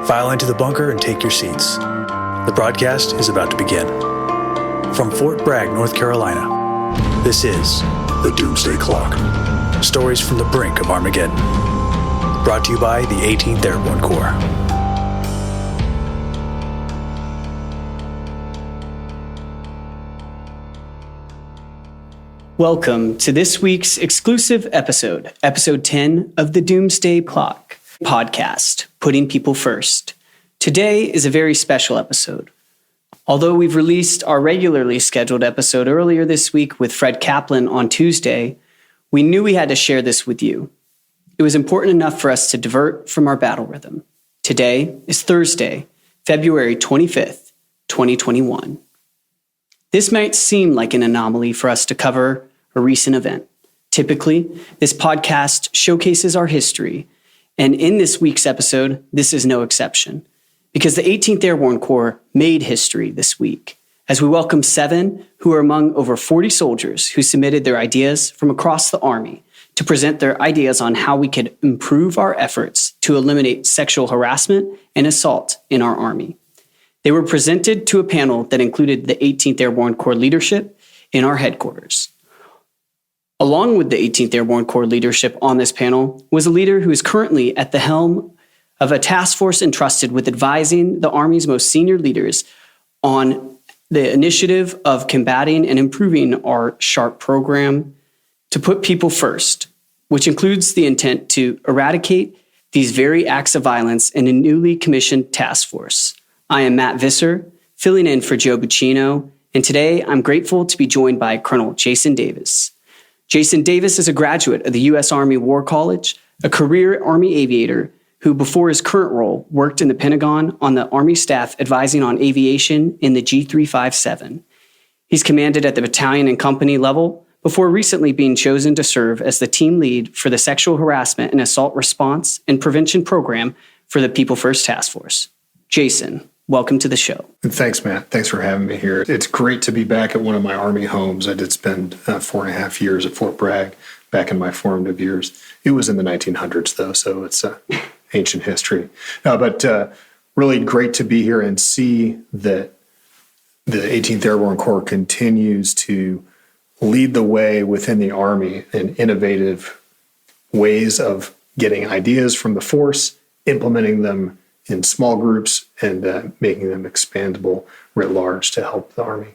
File into the bunker and take your seats. The broadcast is about to begin. From Fort Bragg, North Carolina, this is the Doomsday Clock. Stories from the brink of Armageddon. Brought to you by the 18th Airborne Corps. Welcome to this week's exclusive episode, episode 10 of the Doomsday Clock podcast, Putting People First. Today is a very special episode. Although we've released our regularly scheduled episode earlier this week with Fred Kaplan on Tuesday, we knew we had to share this with you. It was important enough for us to divert from our battle rhythm. Today is Thursday, February 25th, 2021. This might seem like an anomaly for us to cover a recent event. Typically, this podcast showcases our history, and in this week's episode, this is no exception, because the 18th Airborne Corps made history this week, as we welcome 7 who are among over 40 soldiers who submitted their ideas from across the Army to present their ideas on how we could improve our efforts to eliminate sexual harassment and assault in our Army. They were presented to a panel that included the 18th Airborne Corps leadership in our headquarters. Along with the 18th Airborne Corps leadership on this panel was a leader who is currently at the helm of a task force entrusted with advising the Army's most senior leaders on the initiative of combating and improving our SHARP program to put people first, which includes the intent to eradicate these very acts of violence in a newly commissioned task force. I am Matt Visser, filling in for Joe Buccino, and today I'm grateful to be joined by Colonel Jason Davis. Jason Davis is a graduate of the U.S. Army War College, a career Army aviator who, before his current role, worked in the Pentagon on the Army staff advising on aviation in the G357. He's commanded at the battalion and company level before recently being chosen to serve as the team lead for the Sexual Harassment and Assault Response and Prevention Program for the People First Task Force. Jason, welcome to the show. Thanks, Matt. Thanks for having me here. It's great to be back at one of my Army homes. I did spend 4.5 years at Fort Bragg back in my formative years. It was in the 1900s, though, so it's ancient history. But really great to be here and see that the 18th Airborne Corps continues to lead the way within the Army in innovative ways of getting ideas from the force, implementing them in small groups, and making them expandable writ large to help the Army.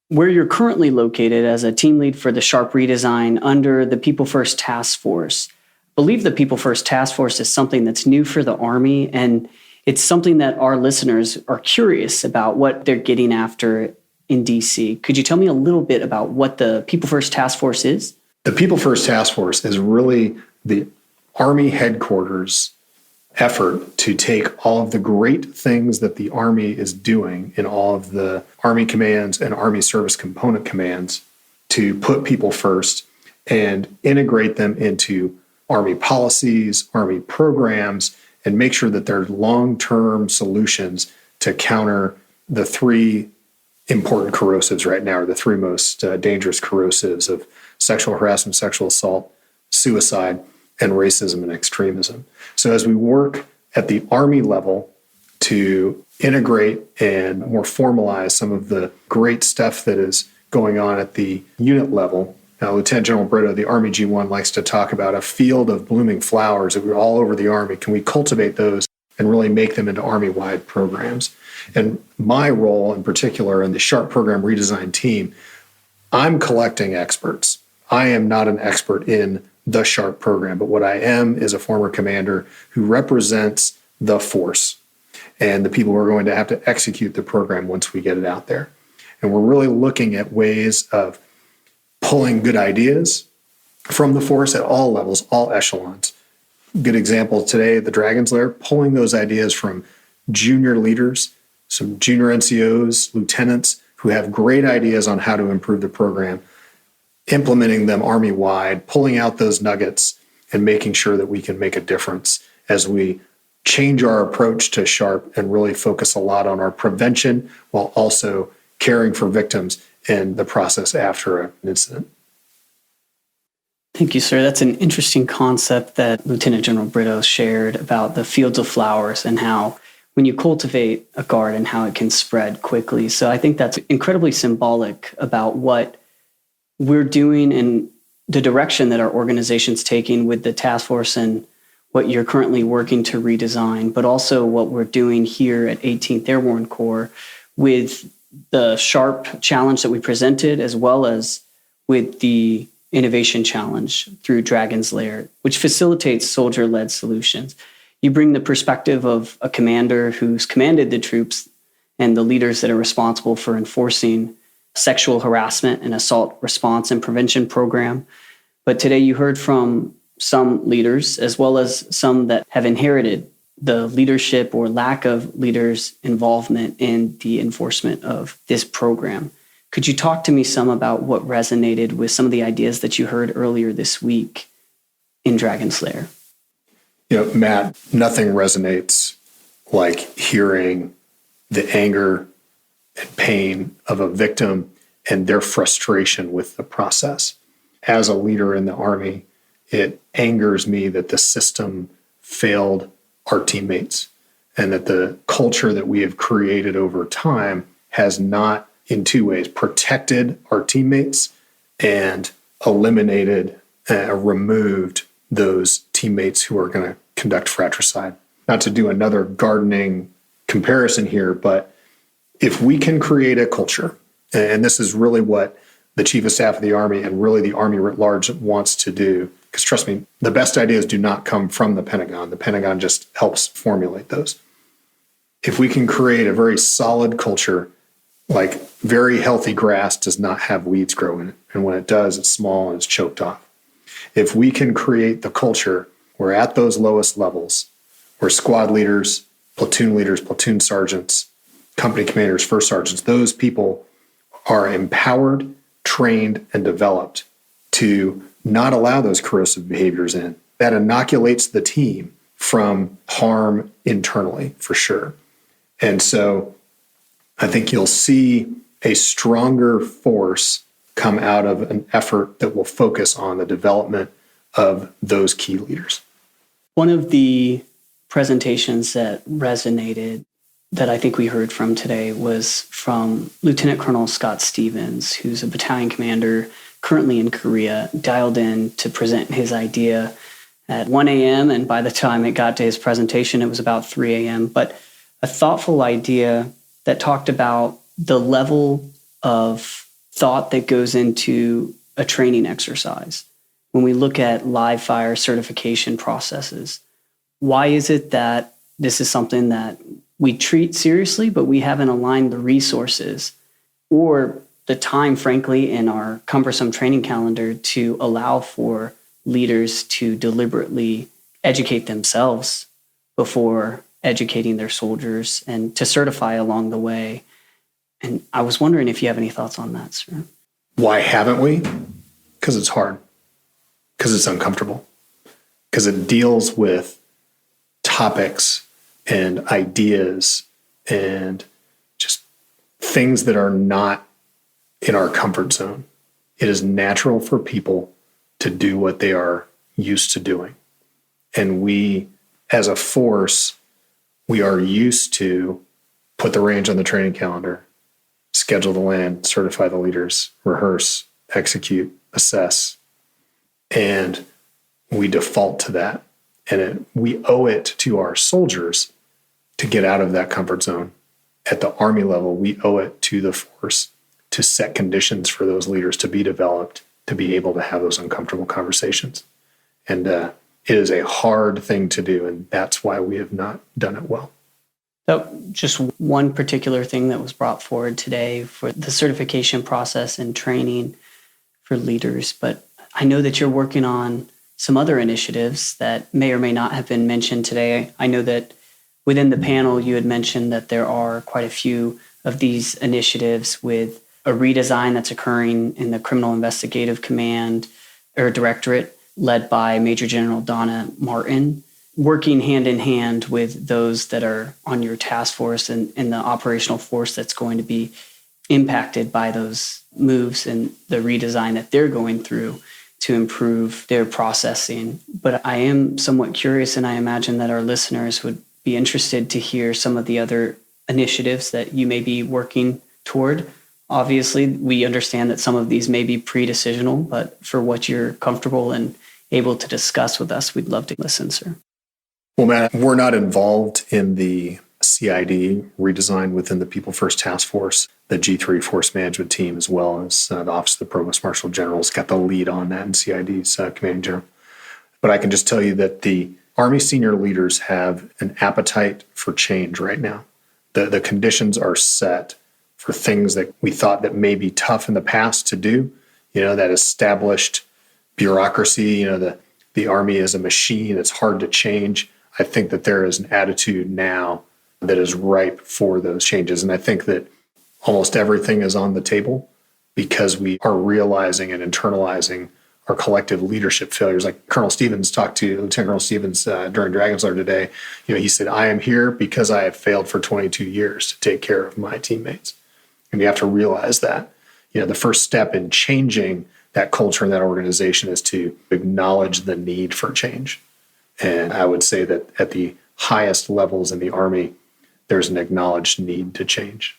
Where you're currently located as a team lead for the SHARP redesign under the People First Task Force, I believe the People First Task Force is something that's new for the Army, and it's something that our listeners are curious about what they're getting after in D.C. Could you tell me a little bit about what the People First Task Force is? The People First Task Force is really the Army headquarters effort to take all of the great things that the Army is doing in all of the Army commands and Army service component commands to put people first and integrate them into Army policies, Army programs, and make sure that they're long-term solutions to counter the 3 important corrosives right now, or the 3 most dangerous corrosives of sexual harassment, sexual assault, suicide, and racism and extremism. So as we work at the Army level to integrate and more formalize some of the great stuff that is going on at the unit level, Lieutenant General Brito, the Army G1, likes to talk about a field of blooming flowers that we're all over the Army. Can we cultivate those and really make them into Army-wide programs? And my role in particular in the SHARP program redesign team, I'm collecting experts. I am not an expert in the SHARP program, but what I am is a former commander who represents the force and the people who are going to have to execute the program once we get it out there. And we're really looking at ways of pulling good ideas from the force at all levels, all echelons. Good example today, the Dragon's Lair, pulling those ideas from junior leaders, some junior NCOs, lieutenants who have great ideas on how to improve the program, implementing them Army-wide, pulling out those nuggets, and making sure that we can make a difference as we change our approach to SHARP and really focus a lot on our prevention while also caring for victims in the process after an incident. Thank you, sir. That's an interesting concept that Lieutenant General Brito shared about the fields of flowers and how when you cultivate a garden, how it can spread quickly. So I think that's incredibly symbolic about what we're doing and the direction that our organization's taking with the task force and what you're currently working to redesign, but also what we're doing here at 18th Airborne Corps with the SHARP challenge that we presented, as well as with the innovation challenge through Dragon's Lair, which facilitates soldier-led solutions. You bring the perspective of a commander who's commanded the troops and the leaders that are responsible for enforcing sexual harassment and assault response and prevention program. But today you heard from some leaders, as well as some that have inherited the leadership or lack of leaders' involvement in the enforcement of this program. Could you talk to me some about what resonated with some of the ideas that you heard earlier this week in Dragon's Lair? Matt, nothing resonates like hearing the anger and pain of a victim and their frustration with the process. As a leader in the Army, it angers me that the system failed our teammates and that the culture that we have created over time has not, in two ways, protected our teammates and eliminated, removed those teammates who are going to conduct fratricide. Not to do another gardening comparison here, but if we can create a culture, and this is really what the Chief of Staff of the Army and really the Army writ large wants to do, because trust me, the best ideas do not come from the Pentagon. The Pentagon just helps formulate those. If we can create a very solid culture, like very healthy grass does not have weeds grow in it. And when it does, it's small and it's choked off. If we can create the culture where at those lowest levels, where squad leaders, platoon sergeants, company commanders, first sergeants, those people are empowered, trained, and developed to not allow those corrosive behaviors in. That inoculates the team from harm internally, for sure. And so I think you'll see a stronger force come out of an effort that will focus on the development of those key leaders. One of the presentations that resonated that I think we heard from today was from Lieutenant Colonel Scott Stevens, who's a battalion commander currently in Korea, dialed in to present his idea at 1 a.m. And by the time it got to his presentation, it was about 3 a.m. But a thoughtful idea that talked about the level of thought that goes into a training exercise. When we look at live fire certification processes, why is it that this is something that we treat seriously, but we haven't aligned the resources or the time, frankly, in our cumbersome training calendar to allow for leaders to deliberately educate themselves before educating their soldiers and to certify along the way? And I was wondering if you have any thoughts on that, sir. Why haven't we? Because it's hard. Because it's uncomfortable. Because it deals with topics and ideas and just things that are not in our comfort zone. It is natural for people to do what they are used to doing. And we, as a force, we are used to put the range on the training calendar, schedule the land, certify the leaders, rehearse, execute, assess. And we default to that. And we owe it to our soldiers to get out of that comfort zone. At the Army level, we owe it to the force to set conditions for those leaders to be developed, to be able to have those uncomfortable conversations. And it is a hard thing to do, and that's why we have not done it well. So just one particular thing that was brought forward today for the certification process and training for leaders, but I know that you're working on some other initiatives that may or may not have been mentioned today. I know that within the panel, you had mentioned that there are quite a few of these initiatives with a redesign that's occurring in the Criminal Investigative Command or Directorate led by Major General Donna Martin, working hand in hand with those that are on your task force and the operational force that's going to be impacted by those moves and the redesign that they're going through to improve their processing. But I am somewhat curious, and I imagine that our listeners would be interested to hear some of the other initiatives that you may be working toward. Obviously, we understand that some of these may be pre-decisional, but for what you're comfortable and able to discuss with us, we'd love to listen, sir. Well, Matt, we're not involved in the CID redesign within the People First Task Force. The G3 Force Management Team, as well as the Office of the Provost Marshal General, has got the lead on that, and CID's Commanding General. But I can just tell you that the Army senior leaders have an appetite for change right now. The conditions are set for things that we thought that may be tough in the past to do. That established bureaucracy, the Army is a machine. It's hard to change. I think that there is an attitude now that is ripe for those changes. And I think that almost everything is on the table because we are realizing and internalizing our collective leadership failures. Like Lieutenant Colonel Stevens during Dragon's Lair today, he said, I am here because I have failed for 22 years to take care of my teammates. And you have to realize that. The first step in changing that culture in that organization is to acknowledge the need for change. And I would say that at the highest levels in the Army, there's an acknowledged need to change.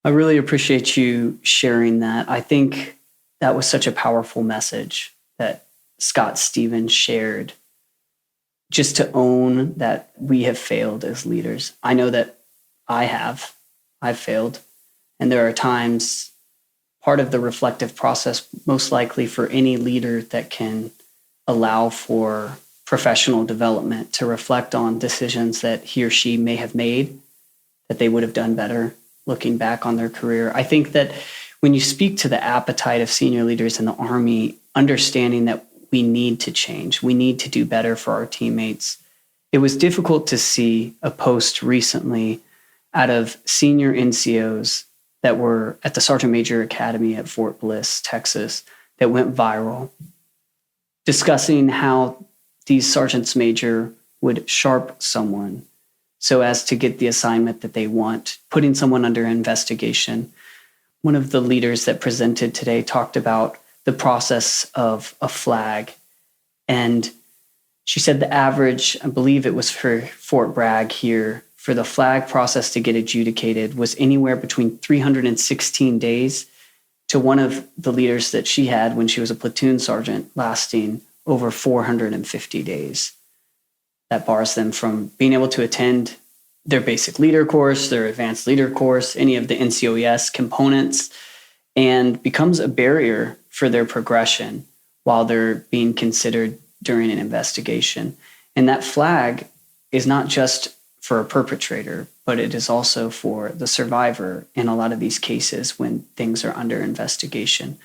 I really appreciate you sharing that. I think that was such a powerful message that Scott Stevens shared, just to own that we have failed as leaders. I know that I've failed. And there are times, part of the reflective process, most likely for any leader that can allow for professional development, to reflect on decisions that he or she may have made, that they would have done better looking back on their career. I think that when you speak to the appetite of senior leaders in the Army, understanding that we need to change, we need to do better for our teammates. It was difficult to see a post recently out of senior NCOs that were at the Sergeant Major Academy at Fort Bliss, Texas, that went viral, discussing how these sergeants major would sharp someone so as to get the assignment that they want, putting someone under investigation. One of the leaders that presented today talked about the process of a flag. And she said the average, I believe it was for Fort Bragg here, for the flag process to get adjudicated was anywhere between 316 days to one of the leaders that she had when she was a platoon sergeant lasting over 450 days. That bars them from being able to attend their basic leader course, their advanced leader course, any of the NCOES components, and becomes a barrier for their progression while they're being considered during an investigation. And that flag is not just for a perpetrator, but it is also for the survivor in a lot of these cases when things are under investigation,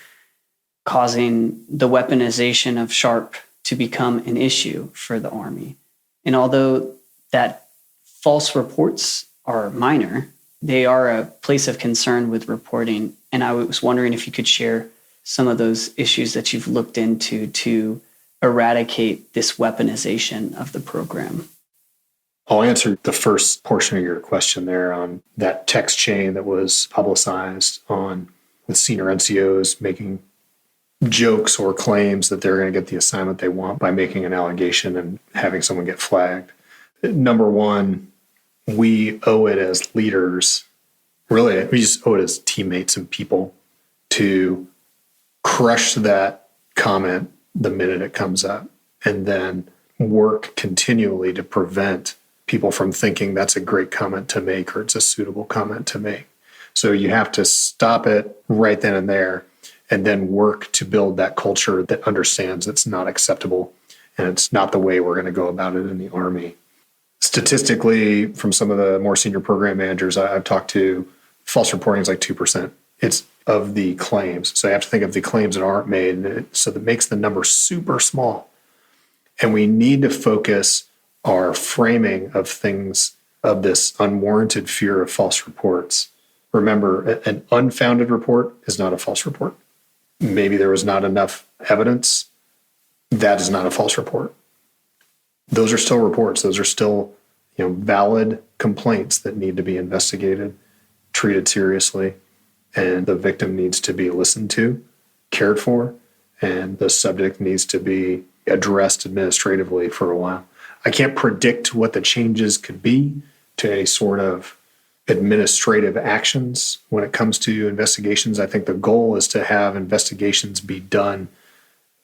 causing the weaponization of SHARP to become an issue for the Army. And although that false reports are minor, they are a place of concern with reporting. And I was wondering if you could share some of those issues that you've looked into to eradicate this weaponization of the program. I'll answer the first portion of your question there on that text chain that was publicized on with senior NCOs making jokes or claims that they're going to get the assignment they want by making an allegation and having someone get flagged. Number one, we owe it as leaders, really, we just owe it as teammates and people to crush that comment the minute it comes up and then work continually to prevent people from thinking that's a great comment to make or it's a suitable comment to make. So you have to stop it right then and there and then work to build that culture that understands it's not acceptable and it's not the way we're going to go about it in the Army. Statistically, from some of the more senior program managers I've talked to, false reporting is like 2%. It's of the claims. So you have to think of the claims that aren't made. So that makes the number super small. And we need to focus our framing of things, of this unwarranted fear of false reports. Remember, an unfounded report is not a false report. Maybe there was not enough evidence. That is not a false report. Those are still reports. Those are still, valid complaints that need to be investigated, treated seriously, and the victim needs to be listened to, cared for, and the subject needs to be addressed administratively for a while. I can't predict what the changes could be to any sort of administrative actions when it comes to investigations. I think the goal is to have investigations be done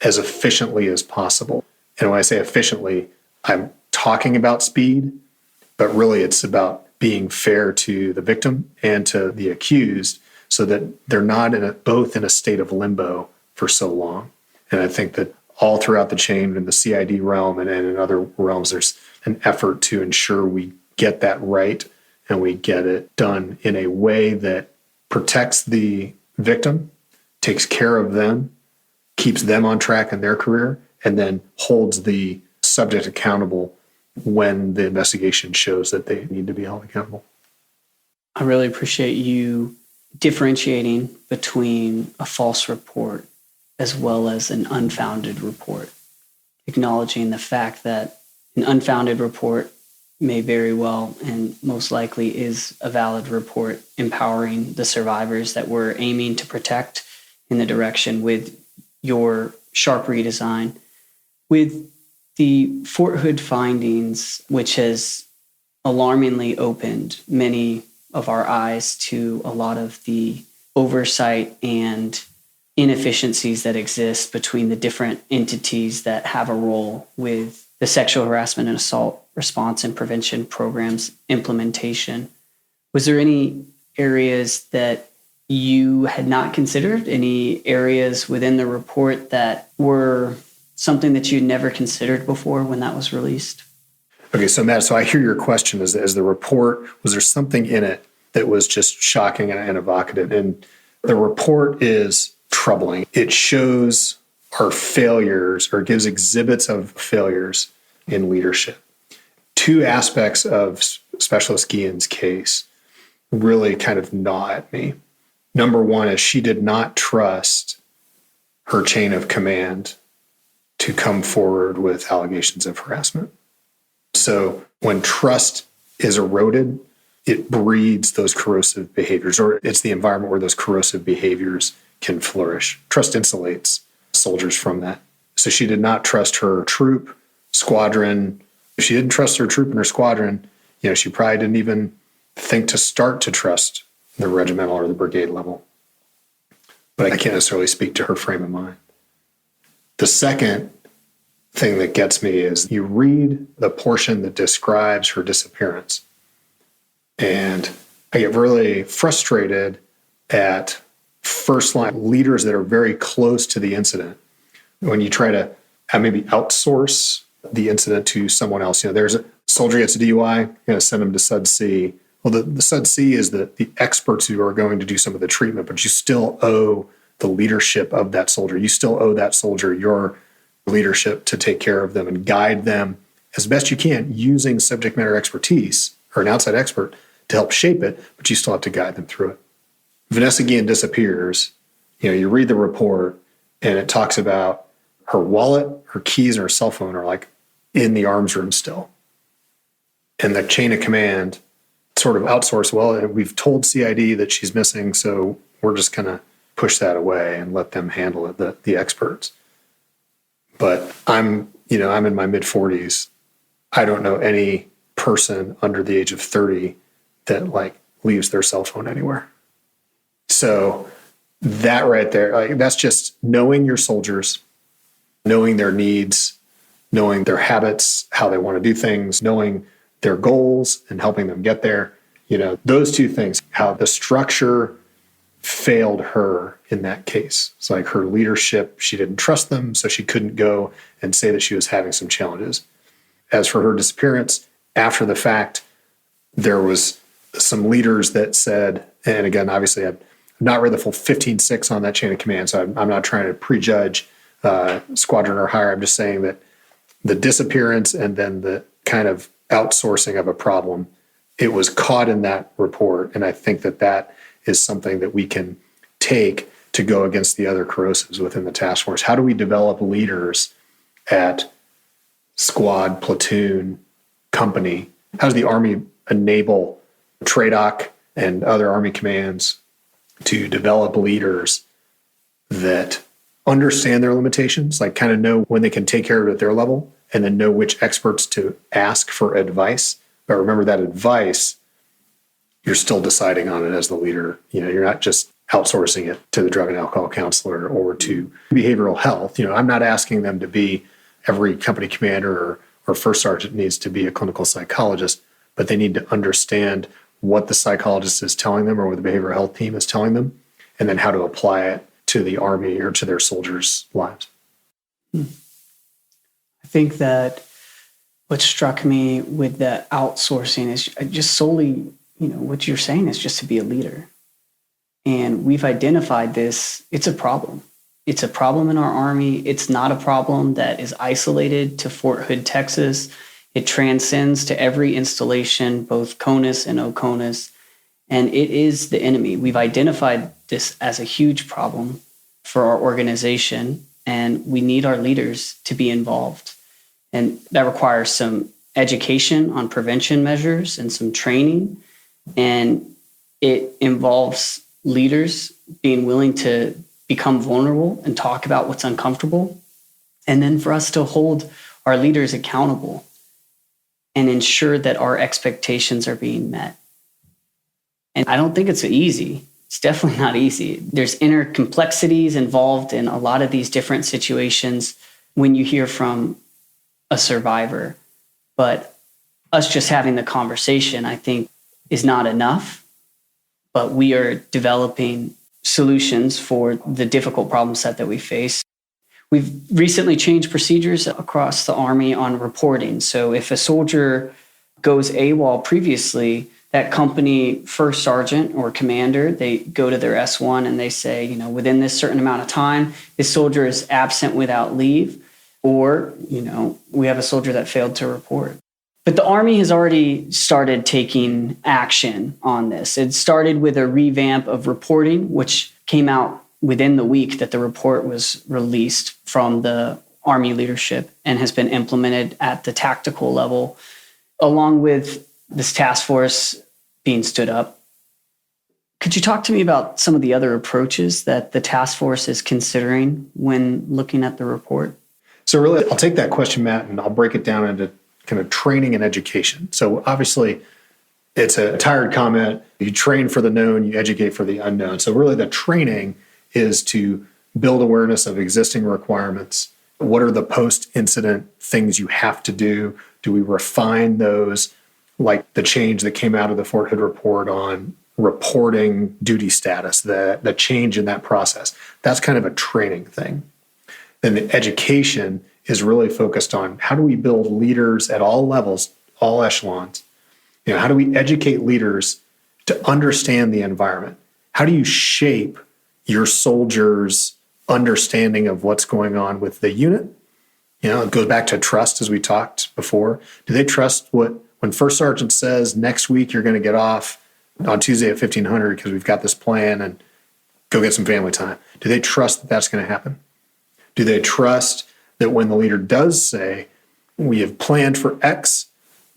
as efficiently as possible. And when I say efficiently, I'm talking about speed, but really it's about being fair to the victim and to the accused so that they're not both in a state of limbo for so long. And I think that all throughout the chain in the CID realm and in other realms, there's an effort to ensure we get that right and we get it done in a way that protects the victim, takes care of them, keeps them on track in their career, and then holds the subject accountable when the investigation shows that they need to be held accountable. I really appreciate you differentiating between a false report as well as an unfounded report, acknowledging the fact that an unfounded report may very well and most likely is a valid report, empowering the survivors that we're aiming to protect in the direction with your sharp redesign. With the Fort Hood findings, which has alarmingly opened many of our eyes to a lot of the oversight and inefficiencies that exist between the different entities that have a role with the sexual harassment and assault response and prevention programs implementation. Was there any areas that you had not considered, any areas within the report that were something that you'd never considered before when that was released? Okay, so Matt, so I hear your question as the report, was there something in it that was just shocking and evocative? And the report is troubling. It shows our failures or gives exhibits of failures in leadership. Two aspects of Specialist Guillen's case really kind of gnaw at me. Number one is she did not trust her chain of command to come forward with allegations of harassment. So when trust is eroded, it breeds those corrosive behaviors, or it's the environment where those corrosive behaviors can flourish. Trust insulates soldiers from that. So she did not trust her troop, squadron. If she didn't trust her troop and her squadron, she probably didn't even think to start to trust the regimental or the brigade level. But I can't necessarily speak to her frame of mind. The second thing that gets me is you read the portion that describes her disappearance. And I get really frustrated at first line leaders that are very close to the incident. When you try to maybe outsource the incident to someone else, there's a soldier gets a DUI, you're going to send them to Sud C. Well, the Sud C is the experts who are going to do some of the treatment, but you still owe the leadership of that soldier. You still owe that soldier your leadership to take care of them and guide them as best you can using subject matter expertise or an outside expert to help shape it, but you still have to guide them through it. Vanessa Guillen disappears. You read the report and it talks about her wallet, her keys, and her cell phone are like in the arms room still. And the chain of command sort of outsourced, well, we've told CID that she's missing, so we're just going to push that away and let them handle it, the experts. But I'm in my mid-40s. I don't know any person under the age of 30 that leaves their cell phone anywhere. So that right there, that's just knowing your soldiers, knowing their needs, knowing their habits, how they want to do things, knowing their goals and helping them get there. Those two things, how the structure failed her in that case. It's like her leadership, she didn't trust them, so she couldn't go and say that she was having some challenges. As for her disappearance, after the fact, there was some leaders that said, and again, obviously I've not read the full 15-6 on that chain of command, so I'm not trying to prejudge squadron or higher. I'm just saying that the disappearance and then the kind of outsourcing of a problem, it was caught in that report. And I think that is something that we can take to go against the other corrosives within the task force. How do we develop leaders at squad, platoon, company? How does the Army enable TRADOC and other Army commands to develop leaders that understand their limitations, like kind of know when they can take care of it at their level, and then know which experts to ask for advice. But remember that advice, you're still deciding on it as the leader. You're not just outsourcing it to the drug and alcohol counselor or to behavioral health. I'm not asking them to be every company commander or first sergeant needs to be a clinical psychologist, but they need to understand what the psychologist is telling them or what the behavioral health team is telling them, and then how to apply it to the Army or to their soldiers' lives. I think that what struck me with the outsourcing is just solely, what you're saying is just to be a leader. And we've identified this. It's a problem. It's a problem in our Army. It's not a problem that is isolated to Fort Hood, Texas. It transcends to every installation, both CONUS and OCONUS. And it is the enemy. We've identified this as a huge problem for our organization, and we need our leaders to be involved. And that requires some education on prevention measures and some training. And it involves leaders being willing to become vulnerable and talk about what's uncomfortable. And then for us to hold our leaders accountable and ensure that our expectations are being met. And I don't think it's easy. It's definitely not easy. There's inner complexities involved in a lot of these different situations when you hear from a survivor. But us just having the conversation, I think, is not enough. But we are developing solutions for the difficult problem set that we face. We've recently changed procedures across the Army on reporting. So if a soldier goes AWOL previously, that company first sergeant or commander, they go to their S1 and they say, within this certain amount of time, this soldier is absent without leave, or, we have a soldier that failed to report. But the Army has already started taking action on this. It started with a revamp of reporting, which came out within the week that the report was released from the Army leadership and has been implemented at the tactical level, along with this task force being stood up. Could you talk to me about some of the other approaches that the task force is considering when looking at the report? So really, I'll take that question, Matt, and I'll break it down into kind of training and education. So obviously, it's a tired comment. You train for the known, you educate for the unknown. So really, the training is to build awareness of existing requirements. What are the post-incident things you have to do? Do we refine those, like the change that came out of the Fort Hood report on reporting duty status, the change in that process? That's kind of a training thing. Then the education is really focused on how do we build leaders at all levels, all echelons. How do we educate leaders to understand the environment? How do you shape your soldiers' understanding of what's going on with the unit? It goes back to trust, as we talked before. Do they trust when First Sergeant says next week you're going to get off on Tuesday at 1500 because we've got this plan and go get some family time? Do they trust that that's going to happen? Do they trust that when the leader does say, we have planned for X,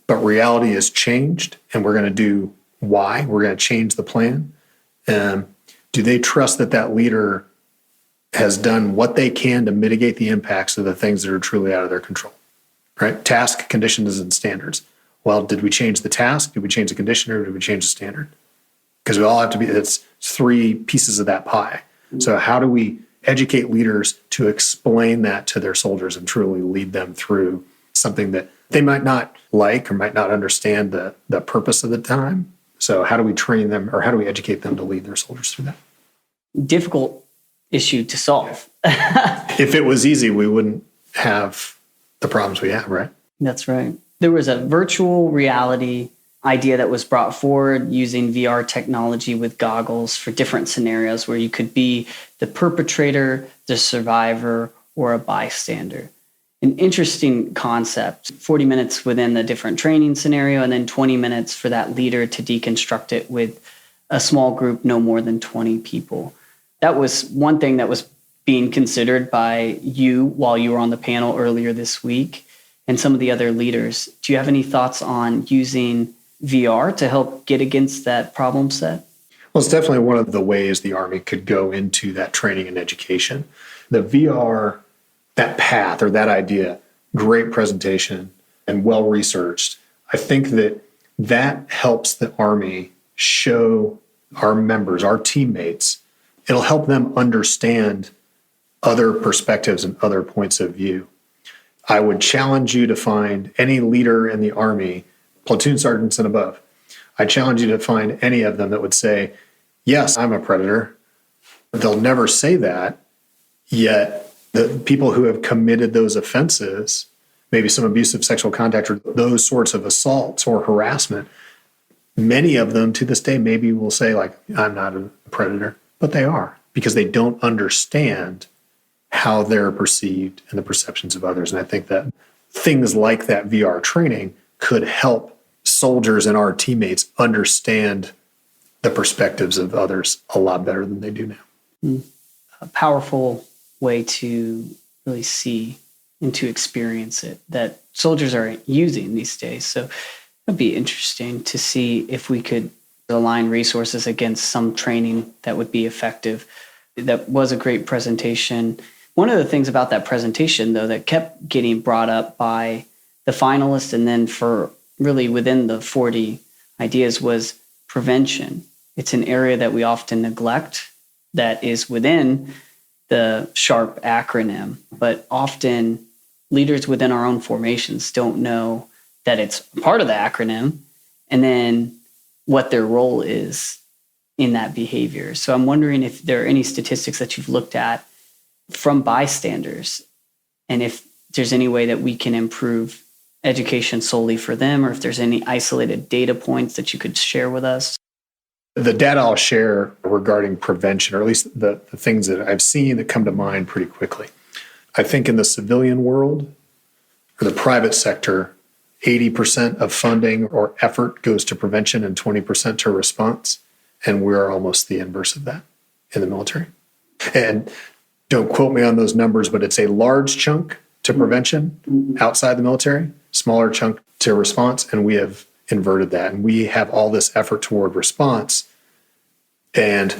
but reality has changed and we're going to do Y, we're going to change the plan? Do they trust that that leader has done what they can to mitigate the impacts of the things that are truly out of their control? Right? Task, conditions, and standards. Well, did we change the task? Did we change the condition, or did we change the standard? Because we all have to be, it's three pieces of that pie. So how do we educate leaders to explain that to their soldiers and truly lead them through something that they might not like or might not understand the purpose of the time? So how do we train them, or how do we educate them to lead their soldiers through that? Difficult issue to solve. If it was easy, we wouldn't have the problems we have, right? That's right. There was a virtual reality idea that was brought forward using VR technology with goggles for different scenarios where you could be the perpetrator, the survivor, or a bystander. An interesting concept, 40 minutes within the different training scenario, and then 20 minutes for that leader to deconstruct it with a small group, no more than 20 people. That was one thing that was being considered by you while you were on the panel earlier this week, and some of the other leaders. Do you have any thoughts on using VR to help get against that problem set? Well, it's definitely one of the ways the Army could go into that training and education. the VR, that path or that idea, great presentation and well-researched. I think that helps the Army show our members, our teammates. It'll help them understand other perspectives and other points of view. I would challenge you to find any leader in the Army, platoon sergeants and above. I challenge you to find any of them that would say, yes, I'm a predator. They'll never say that, yet the people who have committed those offenses, maybe some abusive sexual contact or those sorts of assaults or harassment, many of them to this day maybe will say, like, I'm not a predator, but they are, because they don't understand how they're perceived and the perceptions of others. And I think that things like that VR training could help soldiers and our teammates understand the perspectives of others a lot better than they do now. A powerful way to really see and to experience it that soldiers are using these days. So it'd be interesting to see if we could align resources against some training that would be effective. That was a great presentation. One of the things about that presentation, though, that kept getting brought up by the finalists and then for really within the 40 ideas was prevention. It's an area that we often neglect that is within the SHARP acronym, but often leaders within our own formations don't know that it's part of the acronym and then what their role is in that behavior. So I'm wondering if there are any statistics that you've looked at from bystanders and if there's any way that we can improve education solely for them, or if there's any isolated data points that you could share with us. The data I'll share regarding prevention, or at least the things that I've seen that come to mind pretty quickly. I think in the civilian world or the private sector, 80% of funding or effort goes to prevention and 20% to response. And we're almost the inverse of that in the military. And don't quote me on those numbers, but it's a large chunk to prevention outside the military, smaller chunk to response, and we have inverted that. And we have all this effort toward response. And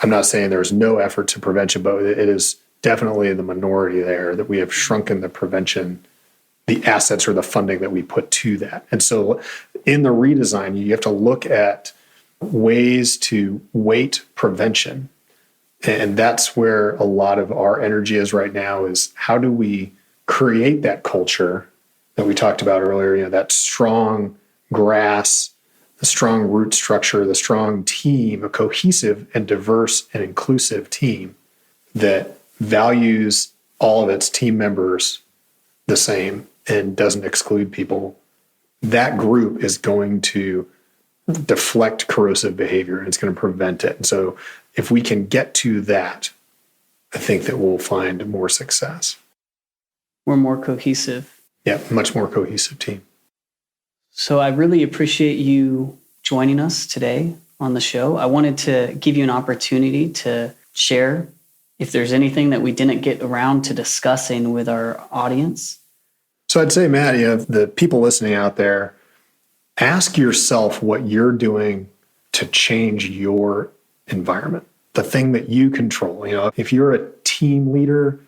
I'm not saying there's no effort to prevention, but it is definitely the minority there that we have shrunken the prevention, the assets or the funding that we put to that. And so in the redesign, you have to look at ways to weight prevention. And that's where a lot of our energy is right now, is how do we create that culture that we talked about earlier, that strong grass, the strong root structure, the strong team, a cohesive and diverse and inclusive team that values all of its team members the same and doesn't exclude people. That group is going to deflect corrosive behavior and it's going to prevent it. And so if we can get to that, I think that we'll find more success. We're more cohesive. Yeah, much more cohesive team. So I really appreciate you joining us today on the show. I wanted to give you an opportunity to share if there's anything that we didn't get around to discussing with our audience. So I'd say, Matt, the people listening out there, ask yourself what you're doing to change your environment, the thing that you control. If you're a team leader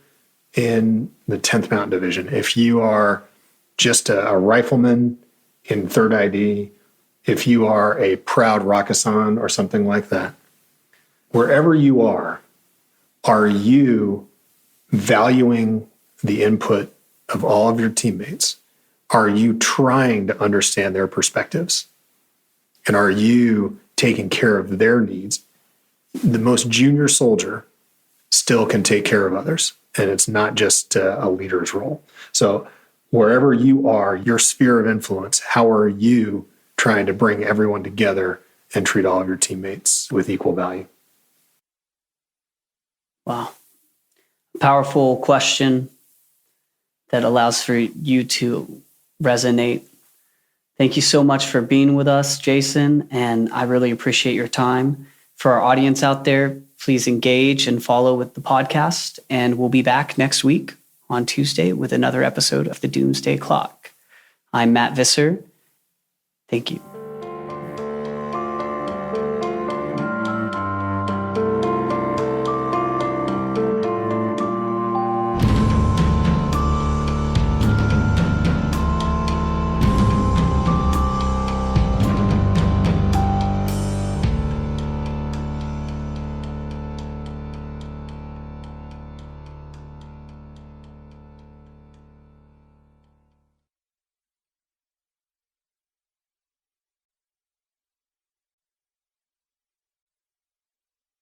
in the 10th Mountain Division, if you are just a rifleman in 3rd ID, if you are a proud Rakkasan or something like that, wherever you are you valuing the input of all of your teammates? Are you trying to understand their perspectives? And are you taking care of their needs? The most junior soldier still can take care of others, and it's not just a leader's role. So wherever you are, your sphere of influence, how are you trying to bring everyone together and treat all of your teammates with equal value? Wow. Powerful question that allows for you to resonate. Thank you so much for being with us, Jason, and I really appreciate your time. For our audience out there, please engage and follow with the podcast, and we'll be back next week on Tuesday with another episode of the Doomsday Clock. I'm Matt Visser. Thank you.